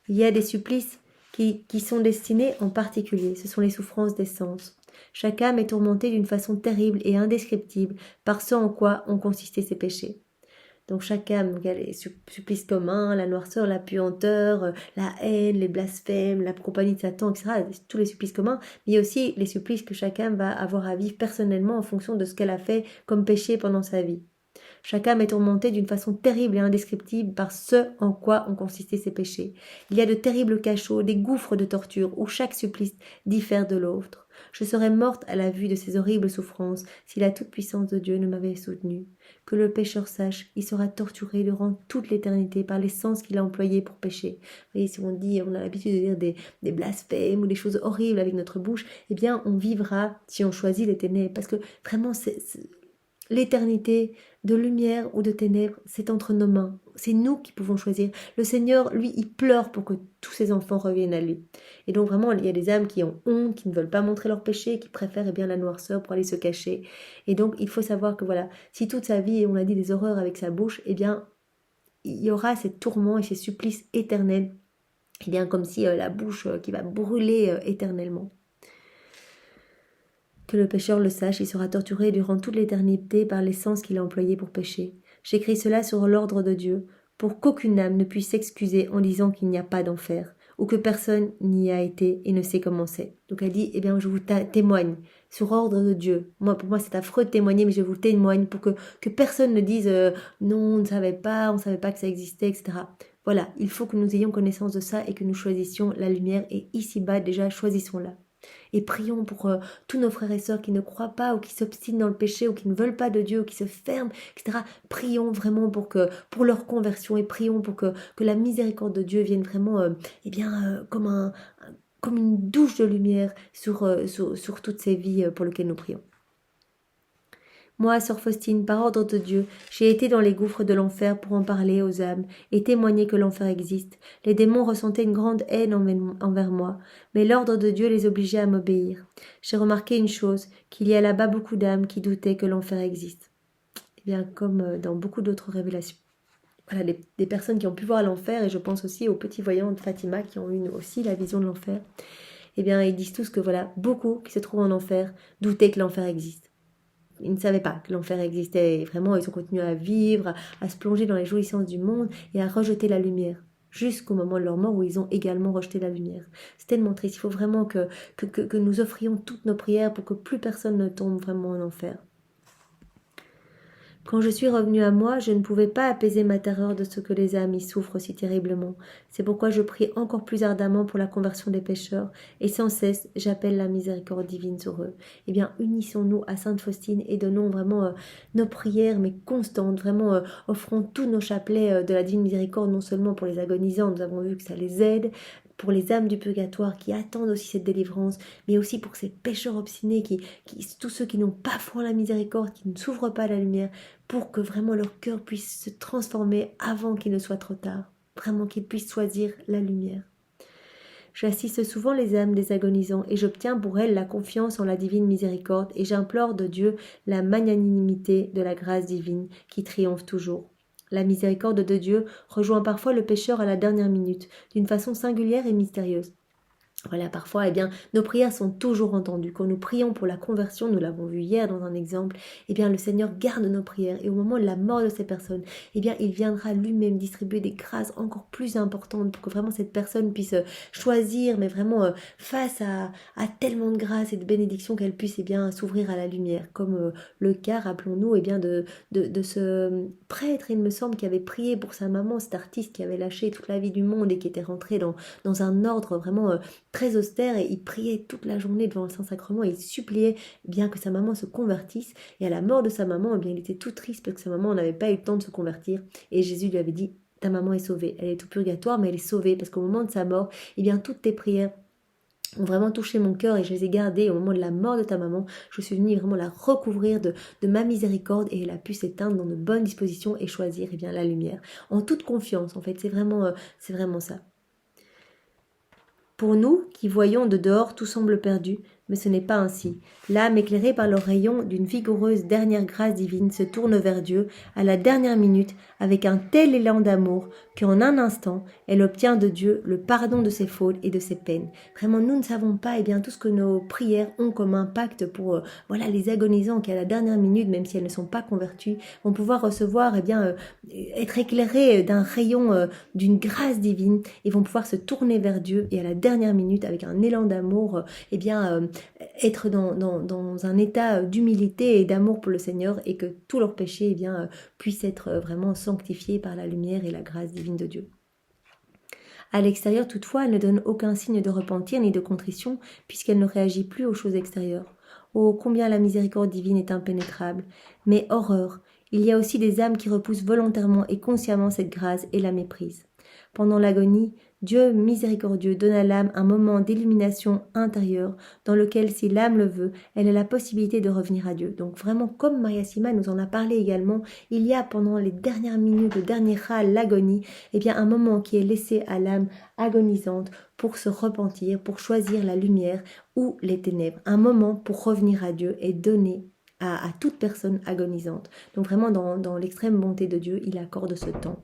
Speaker 1: Il y a des supplices qui sont destinés en particulier, ce sont les souffrances des sens. Chaque âme est tourmentée d'une façon terrible et indescriptible par ce en quoi ont consisté ses péchés. Donc chaque âme, il y a les supplices communs, la noirceur, la puanteur, la haine, les blasphèmes, la compagnie de Satan, etc. Tous les supplices communs, mais il y a aussi les supplices que chaque âme va avoir à vivre personnellement en fonction de ce qu'elle a fait comme péché pendant sa vie. Chaque âme est tourmentée d'une façon terrible et indescriptible par ce en quoi ont consisté ses péchés. Il y a de terribles cachots, des gouffres de torture, où chaque supplice diffère de l'autre. Je serais morte à la vue de ces horribles souffrances si la toute-puissance de Dieu ne m'avait soutenue. Que le pécheur sache, il sera torturé durant toute l'éternité par les sens qu'il a employés pour pécher. Vous voyez, si on a l'habitude de dire des blasphèmes ou des choses horribles avec notre bouche, eh bien on vivra si on choisit les ténèbres. Parce que vraiment, l'éternité de lumière ou de ténèbres, c'est entre nos mains. C'est nous qui pouvons choisir. Le Seigneur, lui, il pleure pour que tous ses enfants reviennent à lui. Et donc vraiment, il y a des âmes qui ont honte, qui ne veulent pas montrer leur péché, qui préfèrent bien la noirceur pour aller se cacher. Et donc, il faut savoir que voilà, si toute sa vie, on a dit des horreurs avec sa bouche, eh bien, il y aura ces tourments et ces supplices éternels. Eh bien, comme si la bouche qui va brûler éternellement. Que le pécheur le sache, il sera torturé durant toute l'éternité par les sens qu'il a employés pour pécher. J'écris cela sur l'ordre de Dieu, pour qu'aucune âme ne puisse s'excuser en disant qu'il n'y a pas d'enfer, ou que personne n'y a été et ne sait comment c'est. Donc elle dit, eh bien je vous témoigne, sur ordre de Dieu. Pour moi c'est affreux de témoigner, mais je vous témoigne pour que personne ne dise non, on ne savait pas que ça existait, etc. Voilà, il faut que nous ayons connaissance de ça et que nous choisissions la lumière, et ici-bas déjà, choisissons-la. Et prions pour tous nos frères et sœurs qui ne croient pas ou qui s'obstinent dans le péché ou qui ne veulent pas de Dieu ou qui se ferment, etc. Prions vraiment pour leur conversion, et prions pour que la miséricorde de Dieu vienne vraiment comme une douche de lumière sur toutes ces vies pour lesquelles nous prions. Moi, sœur Faustine, par ordre de Dieu, j'ai été dans les gouffres de l'enfer pour en parler aux âmes et témoigner que l'enfer existe. Les démons ressentaient une grande haine envers moi, mais l'ordre de Dieu les obligeait à m'obéir. J'ai remarqué une chose, qu'il y a là-bas beaucoup d'âmes qui doutaient que l'enfer existe. Eh bien, comme dans beaucoup d'autres révélations. Voilà, des personnes qui ont pu voir l'enfer, et je pense aussi aux petits voyants de Fatima qui ont eu aussi la vision de l'enfer. Eh bien, ils disent tous que voilà, beaucoup qui se trouvent en enfer doutaient que l'enfer existe. Ils ne savaient pas que l'enfer existait, et vraiment ils ont continué à vivre, à se plonger dans les jouissances du monde et à rejeter la lumière, jusqu'au moment de leur mort où ils ont également rejeté la lumière. C'est tellement triste, il faut vraiment que nous offrions toutes nos prières pour que plus personne ne tombe vraiment en enfer. Quand je suis revenue à moi, je ne pouvais pas apaiser ma terreur de ce que les âmes y souffrent si terriblement. C'est pourquoi je prie encore plus ardemment pour la conversion des pécheurs, et sans cesse j'appelle la miséricorde divine sur eux. Eh bien, unissons-nous à Sainte Faustine et donnons vraiment nos prières, mais constantes, vraiment offrons tous nos chapelets de la divine miséricorde, non seulement pour les agonisants, nous avons vu que ça les aide, pour les âmes du purgatoire qui attendent aussi cette délivrance, mais aussi pour ces pécheurs obstinés, tous ceux qui n'ont pas foi en la miséricorde, qui ne s'ouvrent pas à la lumière, pour que vraiment leur cœur puisse se transformer avant qu'il ne soit trop tard, vraiment qu'ils puissent choisir la lumière. J'assiste souvent les âmes des agonisants et j'obtiens pour elles la confiance en la divine miséricorde, et j'implore de Dieu la magnanimité de la grâce divine qui triomphe toujours. La miséricorde de Dieu rejoint parfois le pécheur à la dernière minute, d'une façon singulière et mystérieuse. Voilà, parfois, nos prières sont toujours entendues. Quand nous prions pour la conversion, nous l'avons vu hier dans un exemple, le Seigneur garde nos prières. Et au moment de la mort de ces personnes, il viendra lui-même distribuer des grâces encore plus importantes pour que vraiment cette personne puisse choisir, mais vraiment face à tellement de grâces et de bénédictions qu'elle puisse s'ouvrir à la lumière. Comme le cas, rappelons-nous, de ce prêtre, il me semble, qui avait prié pour sa maman, cet artiste qui avait lâché toute la vie du monde et qui était rentré dans un ordre vraiment très austère, et il priait toute la journée devant le Saint-Sacrement et il suppliait bien que sa maman se convertisse. Et à la mort de sa maman, il était tout triste parce que sa maman n'avait pas eu le temps de se convertir. Et Jésus lui avait dit, ta maman est sauvée, elle est au purgatoire, mais elle est sauvée parce qu'au moment de sa mort, toutes tes prières ont vraiment touché mon cœur et je les ai gardées. Au moment de la mort de ta maman, je suis venue vraiment la recouvrir de ma miséricorde et elle a pu s'éteindre dans de bonnes dispositions et choisir la lumière. En toute confiance, en fait, c'est vraiment ça. Pour nous, qui voyons de dehors, tout semble perdu, mais ce n'est pas ainsi. L'âme, éclairée par le rayon d'une vigoureuse dernière grâce divine, se tourne vers Dieu à la dernière minute avec un tel élan d'amour qu'en un instant, elle obtient de Dieu le pardon de ses fautes et de ses peines. Vraiment, nous ne savons pas tout ce que nos prières ont comme impact pour les agonisants qui à la dernière minute, même si elles ne sont pas converties, vont pouvoir recevoir être éclairés d'un rayon d'une grâce divine et vont pouvoir se tourner vers Dieu et à la dernière minute avec un élan d'amour être dans un état d'humilité et d'amour pour le Seigneur et que tous leurs péchés puissent être vraiment sanctifiés par la lumière et la grâce divine de Dieu. À l'extérieur, toutefois, elle ne donne aucun signe de repentir ni de contrition puisqu'elle ne réagit plus aux choses extérieures. Oh, combien la miséricorde divine est impénétrable. Mais horreur, il y a aussi des âmes qui repoussent volontairement et consciemment cette grâce et la méprisent. Pendant l'agonie, Dieu miséricordieux donne à l'âme un moment d'illumination intérieure dans lequel, si l'âme le veut, elle a la possibilité de revenir à Dieu. Donc vraiment, comme Maria Sima nous en a parlé également, il y a pendant les dernières minutes, le dernier râle, l'agonie, un moment qui est laissé à l'âme agonisante pour se repentir, pour choisir la lumière ou les ténèbres. Un moment pour revenir à Dieu et donner à toute personne agonisante. Donc vraiment, dans l'extrême bonté de Dieu, il accorde ce temps.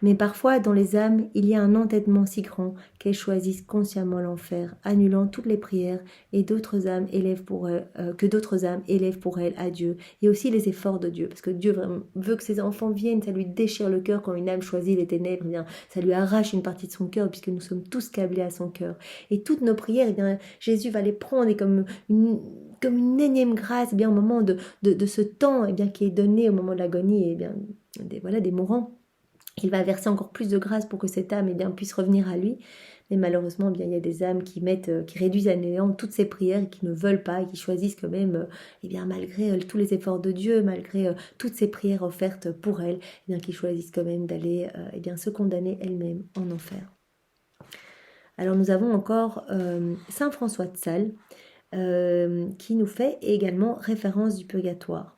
Speaker 1: Mais parfois, dans les âmes, il y a un entêtement si grand qu'elles choisissent consciemment l'enfer, annulant toutes les prières et d'autres âmes élèvent pour elles, à Dieu, et aussi les efforts de Dieu, parce que Dieu veut que ses enfants viennent, ça lui déchire le cœur quand une âme choisit les ténèbres, ça lui arrache une partie de son cœur, puisque nous sommes tous câblés à son cœur. Et toutes nos prières, Jésus va les prendre comme une énième grâce, au moment de ce temps qui est donné au moment de l'agonie, des mourants. Il va verser encore plus de grâce pour que cette âme puisse revenir à lui. Mais malheureusement, il y a des âmes qui réduisent à néant toutes ces prières et qui ne veulent pas et qui choisissent quand même, malgré tous les efforts de Dieu, malgré toutes ces prières offertes pour elles, qui choisissent quand même d'aller se condamner elles-mêmes en enfer. Alors nous avons encore Saint François de Sales qui nous fait également référence du purgatoire.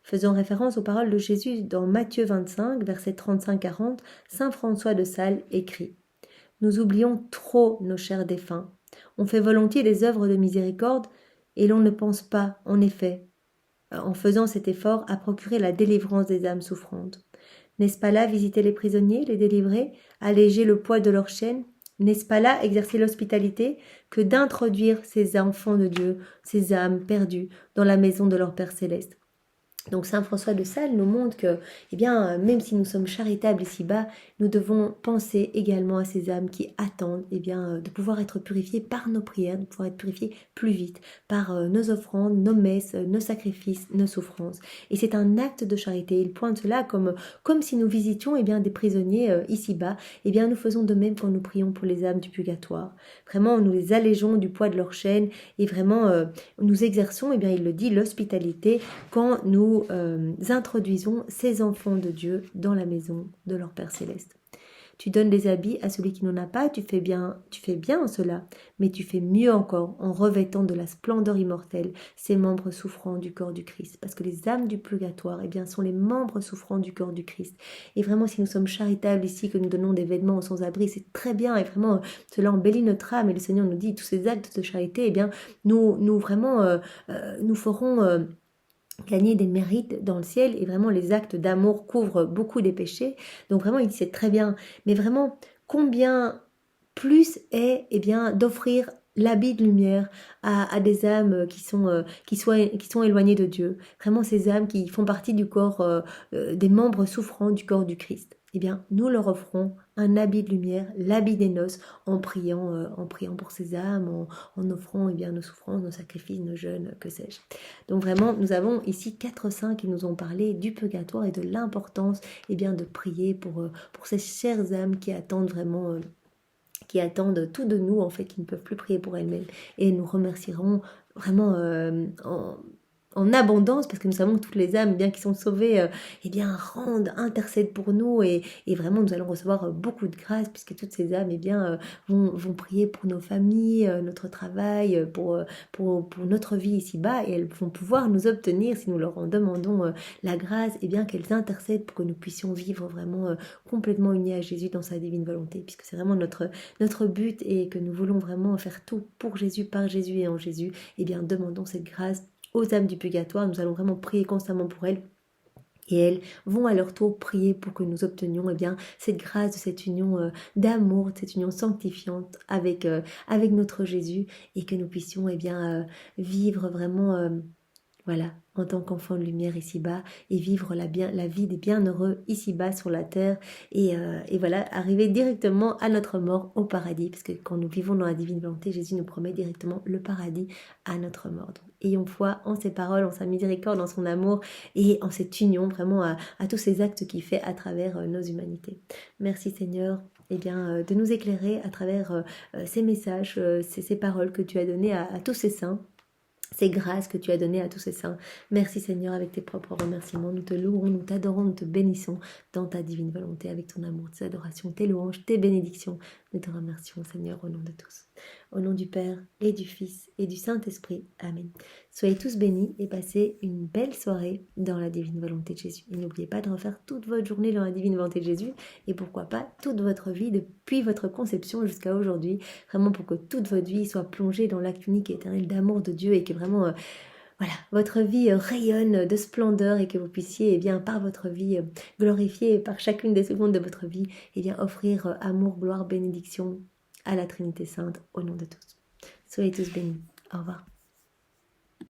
Speaker 1: Faisant référence aux paroles de Jésus dans Matthieu 25, versets 35-40, Saint François de Sales écrit « Nous oublions trop nos chers défunts. On fait volontiers des œuvres de miséricorde et l'on ne pense pas, en effet, en faisant cet effort, à procurer la délivrance des âmes souffrantes. N'est-ce pas là visiter les prisonniers, les délivrer, alléger le poids de leurs chaînes ? N'est-ce pas là exercer l'hospitalité que d'introduire ces enfants de Dieu, ces âmes perdues, dans la maison de leur Père céleste ? Donc Saint François de Sales nous montre que, même si nous sommes charitables ici-bas, nous devons penser également à ces âmes qui attendent, de pouvoir être purifiées par nos prières, de pouvoir être purifiées plus vite, par nos offrandes, nos messes, nos sacrifices, nos souffrances. Et c'est un acte de charité. Il pointe cela comme si nous visitions, des prisonniers ici-bas. Nous faisons de même quand nous prions pour les âmes du purgatoire. Vraiment, nous les allégeons du poids de leur chaîne et vraiment, nous exerçons, il le dit, l'hospitalité quand nous introduisons ces enfants de Dieu dans la maison de leur Père céleste. Tu donnes des habits à celui qui n'en a pas, tu fais bien en cela, mais tu fais mieux encore en revêtant de la splendeur immortelle ces membres souffrants du corps du Christ. Parce que les âmes du purgatoire, sont les membres souffrants du corps du Christ. Et vraiment, si nous sommes charitables ici, que nous donnons des vêtements aux sans-abri, c'est très bien, et vraiment, cela embellit notre âme, et le Seigneur nous dit, tous ces actes de charité, nous ferons gagner des mérites dans le ciel, et vraiment les actes d'amour couvrent beaucoup des péchés. Donc vraiment, il dit c'est très bien, mais vraiment combien plus est d'offrir l'habit de lumière à des âmes qui sont éloignées de Dieu. Vraiment ces âmes qui font partie du corps, des membres souffrants du corps du Christ. Eh bien, nous leur offrons un habit de lumière, l'habit des noces, en priant pour ces âmes, en offrant nos souffrances, nos sacrifices, nos jeûnes, que sais-je. Donc vraiment, nous avons ici 4 saints qui nous ont parlé du purgatoire et de l'importance de prier pour ces chères âmes qui attendent vraiment qui attendent tout de nous, en fait, qui ne peuvent plus prier pour elles-mêmes. Et nous remercierons vraiment en abondance, parce que nous savons que toutes les âmes qui sont sauvées, rendent, intercèdent pour nous, et vraiment nous allons recevoir beaucoup de grâce, puisque toutes ces âmes vont prier pour nos familles, notre travail, pour notre vie ici-bas, et elles vont pouvoir nous obtenir, si nous leur en demandons la grâce, qu'elles intercèdent pour que nous puissions vivre vraiment complètement unis à Jésus dans sa divine volonté, puisque c'est vraiment notre but, et que nous voulons vraiment faire tout pour Jésus, par Jésus et en Jésus. Demandons cette grâce aux âmes du purgatoire. Nous allons vraiment prier constamment pour elles. Et elles vont à leur tour prier pour que nous obtenions cette grâce de cette union d'amour, de cette union sanctifiante avec notre Jésus, et que nous puissions vivre vraiment en tant qu'enfant de lumière ici-bas, et vivre la vie des bienheureux ici-bas sur la terre, et arriver directement à notre mort au paradis, parce que quand nous vivons dans la divine volonté, Jésus nous promet directement le paradis à notre mort. Donc, ayons foi en ses paroles, en sa miséricorde, en son amour, et en cette union vraiment à tous ces actes qu'il fait à travers nos humanités. Merci Seigneur de nous éclairer à travers ces messages, ces paroles que tu as données à tous ces saints, ces grâces que tu as données à tous ces saints. Merci Seigneur, avec tes propres remerciements. Nous te louons, nous t'adorons, nous te bénissons dans ta divine volonté, avec ton amour, tes adorations, tes louanges, tes bénédictions. Nous te remercions Seigneur au nom de tous. Au nom du Père et du Fils et du Saint-Esprit. Amen. Soyez tous bénis et passez une belle soirée dans la divine volonté de Jésus. Et n'oubliez pas de refaire toute votre journée dans la divine volonté de Jésus, et pourquoi pas toute votre vie depuis votre conception jusqu'à aujourd'hui, vraiment pour que toute votre vie soit plongée dans l'acte unique et éternel d'amour de Dieu, et que vraiment votre vie rayonne de splendeur, et que vous puissiez par votre vie glorifier par chacune des secondes de votre vie offrir amour, gloire, bénédiction à la Trinité Sainte au nom de tous. Soyez tous bénis. Au revoir.